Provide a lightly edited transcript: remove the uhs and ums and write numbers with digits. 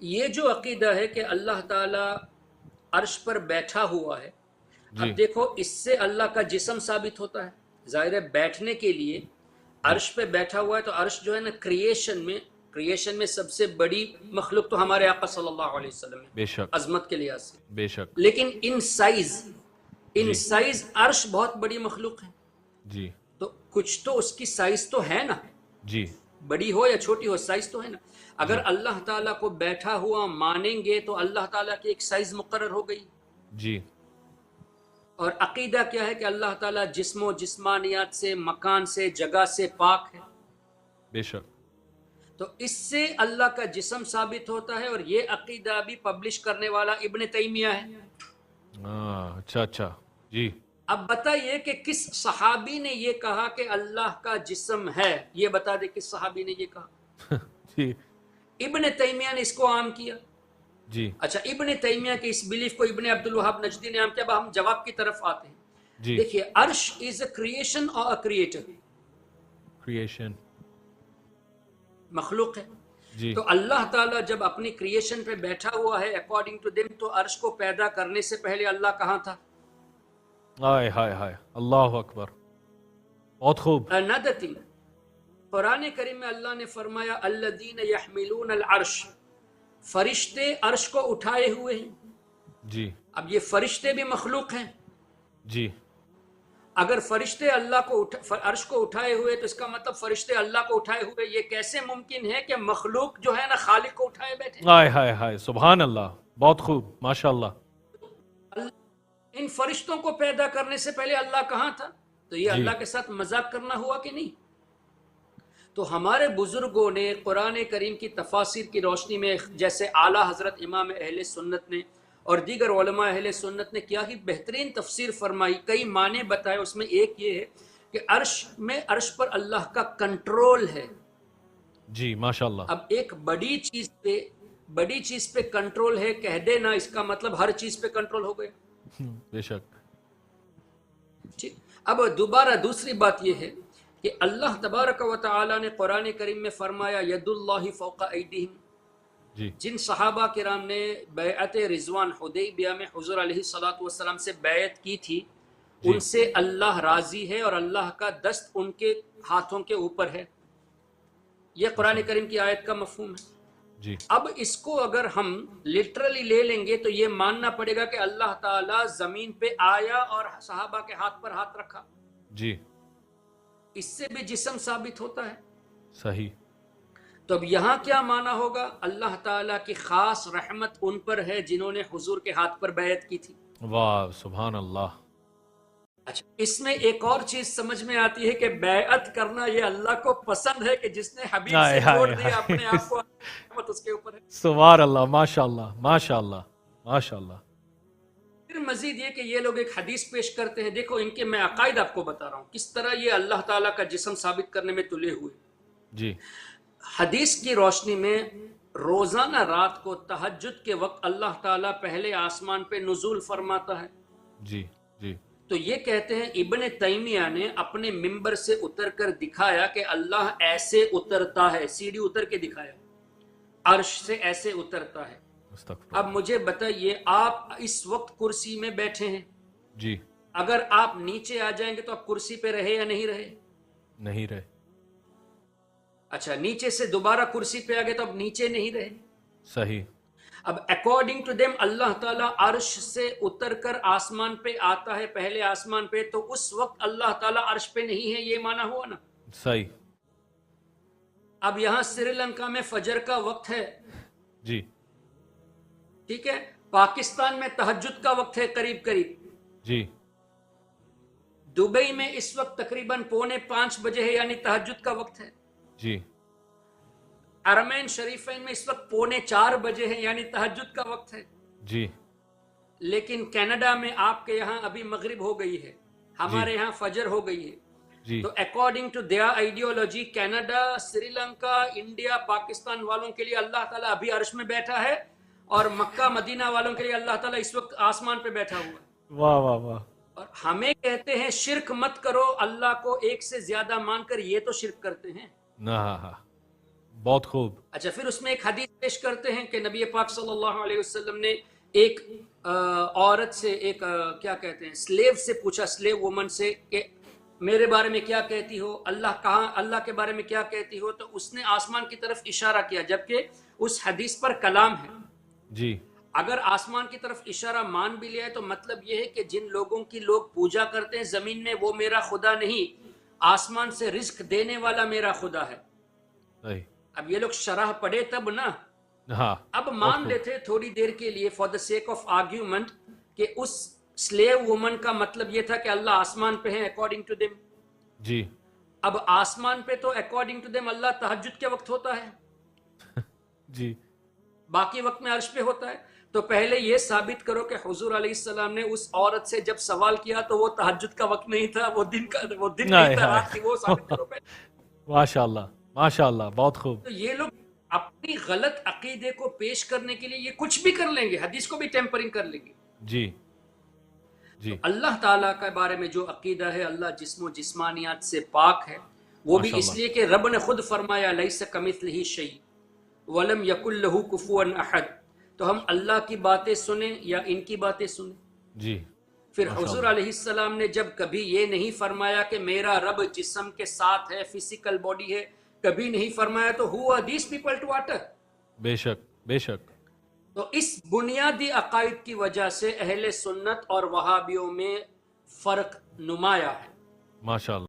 یہ جو عقیدہ ہے کہ اللہ تعالیٰ عرش پر بیٹھا ہوا ہے، جی اب دیکھو اس سے اللہ کا جسم ثابت ہوتا ہے، ظاہر ہے بیٹھنے کے لیے جی عرش پہ بیٹھا ہوا ہے، تو عرش جو ہے نا کریشن میں سب سے بڑی مخلوق تو ہمارے آقا صلی اللہ علیہ وسلم ہے، بے شک عظمت کے لحاظ سے. بے شک لیکن ان جی سائز عرش بہت بڑی مخلوق ہے، جی تو کچھ تو اس کی سائز تو ہے نا، جی بڑی ہو یا چھوٹی ہو سائز تو ہے نا. اگر جی اللہ تعالیٰ کو بیٹھا ہوا مانیں گے تو اللہ تعالیٰ کی ایک سائز مقرر ہو گئی. جی اور عقیدہ کیا ہے کہ اللہ تعالیٰ جسم و جسمانیات سے، مکان سے، جگہ سے پاک ہے. بے شک تو اس سے اللہ کا جسم ثابت ہوتا ہے، اور یہ عقیدہ بھی پبلش کرنے والا ابن تیمیہ ہے. ہاں اچھا اچھا جی اب بتائیے کہ کس صحابی نے یہ کہا کہ اللہ کا جسم ہے، یہ بتا دے کس صحابی نے یہ کہا. جی ابن تیمیہ نے اس کو عام کیا. جی اچھا، ابن تیمیہ کے اس بلیف کو ابن عبد الوہاب نجدی نے عام کیا. اب ہم جواب کی طرف آتے ہیں. جی دیکھیے، عرش از اے کریشن اور اے کریٹر، کریشن مخلوق ہے. جی تو اللہ تعالیٰ جب اپنی کریشن پہ بیٹھا ہوا ہے اکارڈنگ ٹو دم، تو عرش کو پیدا کرنے سے پہلے اللہ کہاں تھا؟ ہائے ہائے ہائے اللہ اکبر بہت خوب another thing، قرآن کریم میں اللہ نے فرمایا الذین یحملون العرش، فرشتے عرش کو اٹھائے ہوئے ہیں. جی اب یہ فرشتے بھی مخلوق ہیں. جی اگر فرشتے اللہ کو عرش کو اٹھائے ہوئے تو اس کا مطلب فرشتے اللہ کو اٹھائے ہوئے. یہ کیسے ممکن ہے کہ مخلوق جو ہے نا خالق کو اٹھائے بیٹھے؟ ہائے ہائے ہائے سبحان اللہ بہت خوب ماشاء اللہ ان فرشتوں کو پیدا کرنے سے پہلے اللہ کہاں تھا؟ تو یہ جی اللہ کے ساتھ مذاق کرنا ہوا کہ نہیں؟ تو ہمارے بزرگوں نے قرآن کریم کی تفاسیر کی روشنی میں، جیسے اعلیٰ حضرت امام اہل سنت نے اور دیگر علماء اہل سنت نے کیا ہی بہترین تفسیر فرمائی، کئی معنی بتائے. اس میں ایک یہ ہے کہ عرش پر اللہ کا کنٹرول ہے. جی ماشاء اللہ اب ایک بڑی چیز پہ کنٹرول ہے کہہ دینا، اس کا مطلب ہر چیز پہ کنٹرول ہو گیا. بے شک ٹھیک. اب دوسری بات یہ ہے کہ اللہ تبارک و تعالی نے قرآن کریم میں فرمایا ید اللہ فوق ایدیہم. جی جن صحابہ کرام نے بیعت رضوان حدیبیہ میں حضور علیہ الصلوۃ والسلام سے بیعت کی تھی، جی ان سے اللہ راضی ہے اور اللہ کا دست ان کے ہاتھوں کے اوپر ہے. یہ قرآن کریم کی آیت کا مفہوم ہے. جی اب اس کو اگر ہم لٹرلی لے لیں گے تو یہ ماننا پڑے گا کہ اللہ تعالیٰ زمین پہ آیا اور صحابہ کے ہاتھ پر ہاتھ رکھا. جی اس سے بھی جسم ثابت ہوتا ہے. صحیح تو اب یہاں کیا معنی ہوگا؟ اللہ تعالیٰ کی خاص رحمت ان پر ہے جنہوں نے حضور کے ہاتھ پر بیعت کی تھی. واہ سبحان اللہ اچھا، اس میں ایک اور چیز سمجھ میں آتی ہے کہ بیعت کرنا یہ اللہ کو پسند ہے، کہ جس نے حبیب ہائے سے جوڑ ہائے دیا ہائے اپنے آپ کو، رحمت اس کے اوپر ہے. سبحان اللہ ماشاء اللہ ماشاء اللہ ماشاء اللہ پھر مزید یہ کہ یہ لوگ ایک حدیث پیش کرتے ہیں. دیکھو ان کے میں عقائد آپ کو بتا رہا ہوں کس طرح یہ اللہ تعالیٰ کا جسم ثابت کرنے میں تلے ہوئے. جی حدیث کی روشنی میں روزانہ رات کو تہجد کے وقت اللہ تعالیٰ پہلے آسمان پہ نزول فرماتا ہے. جی جی تو یہ کہتے ہیں ابن تیمیہ نے اپنے ممبر سے اتر کر دکھایا کہ اللہ ایسے اترتا ہے، سیڑھی اتر کے دکھایا، عرش سے ایسے اترتا ہے. استغفر اب مجھے بتائیے، آپ اس وقت کرسی میں بیٹھے ہیں، جی اگر آپ نیچے آ جائیں گے تو آپ کرسی پہ رہے یا نہیں رہے؟ نہیں رہے اچھا، نیچے سے دوبارہ کرسی پہ آ گئے تو اب نیچے نہیں رہے. صحیح اب اکارڈنگ ٹو دیم اللہ تعالیٰ عرش سے اتر کر آسمان پہ آتا ہے، پہلے آسمان پہ، تو اس وقت اللہ تعالیٰ عرش پہ نہیں ہے، یہ معنی ہوا نا. صحیح اب یہاں سری لنکا میں فجر کا وقت ہے، جی ٹھیک ہے، پاکستان میں تہجد کا وقت ہے قریب قریب، جی دبئی میں اس وقت تقریباً 4:45 بجے ہے، یعنی تہجد کا وقت ہے. جی حرمین شریفین میں اس وقت 3:45 بجے ہے، یعنی تہجد کا وقت ہے. جی لیکن کینیڈا میں آپ کے یہاں ابھی مغرب ہو گئی ہے، جی ہمارے یہاں فجر ہو گئی ہے. جی تو according to their ideology Canada, Sri Lanka, India, Pakistan والوں کے لیے اللہ تعالیٰ ابھی عرش میں بیٹھا ہے، اور مکہ مدینہ والوں کے لیے اللہ تعالیٰ اس وقت آسمان پہ بیٹھا ہوا ہے. واہ واہ واہ اور ہمیں کہتے ہیں شرک مت کرو، اللہ کو ایک سے زیادہ مان کر، یہ تو شرک کرتے ہیں. ہاں ہاں بہت خوب. اچھا، پھر اس میں ایک حدیث پیش کرتے ہیں کہ نبی پاک صلی اللہ علیہ وسلم نے ایک عورت سے، ایک کیا کہتے ہیں، سلیو سے پوچھا، سلیو وومن سے، کہ میرے بارے میں کیا کہتی ہو، اللہ کے بارے میں کیا کہتی ہو؟ تو اس نے آسمان کی طرف اشارہ کیا، جبکہ اس حدیث پر کلام ہے. جی اگر آسمان کی طرف اشارہ مان بھی لیا ہے تو مطلب یہ ہے کہ جن لوگوں کی لوگ پوجا کرتے ہیں زمین میں، وہ میرا خدا نہیں، آسمان سے رزق دینے والا میرا خدا ہے. صحیح. اب یہ لوگ شرح پڑھے تب نا. ہاں اب بہت مان خوب. لیتے تھوڑی دیر کے لیے for the sake of argument کہ اس سلیو وومن کا مطلب یہ تھا کہ اللہ آسمان پہ ہے اکارڈنگ ٹو دم. جی اب آسمان پہ تو اکارڈنگ ٹو دم اللہ تہجد کے وقت ہوتا ہے، جی باقی وقت میں عرش پہ ہوتا ہے. تو پہلے یہ ثابت کرو کہ حضور علیہ السلام نے اس عورت سے جب سوال کیا تو وہ تہجد کا وقت نہیں تھا، وہ دن نہیں تھا، رات تھی، وہ ثابت کرو پہلے. ماشاء اللہ ماشاء اللہ بہت خوب. تو یہ لوگ اپنی غلط عقیدے کو پیش کرنے کے لیے یہ کچھ بھی کر لیں گے، حدیث کو بھی ٹیمپرنگ کر لیں گے. جی جی اللہ تعالیٰ کے بارے میں جو عقیدہ ہے، اللہ جسم و جسمانیات سے پاک ہے، وہ بھی ماشاء اس اللہ. لیے کہ رب نے خود فرمایا لیس کمثلہ شیء ولم یکن لہ کفوا احد. تو ہم اللہ کی باتیں سنیں یا ان کی باتیں سنیں؟ جی پھر ماشاء حضور اللہ. علیہ السلام نے جب کبھی یہ نہیں فرمایا کہ میرا رب جسم کے ساتھ ہے، فزیکل باڈی ہے، کبھی نہیں فرمایا، تو who are these people to utter؟ بے شک بے شک. تو اس بنیادی عقائد کی وجہ سے اہل سنت اور وہابیوں میں فرق نمایاں ہے. ماشاء اللہ.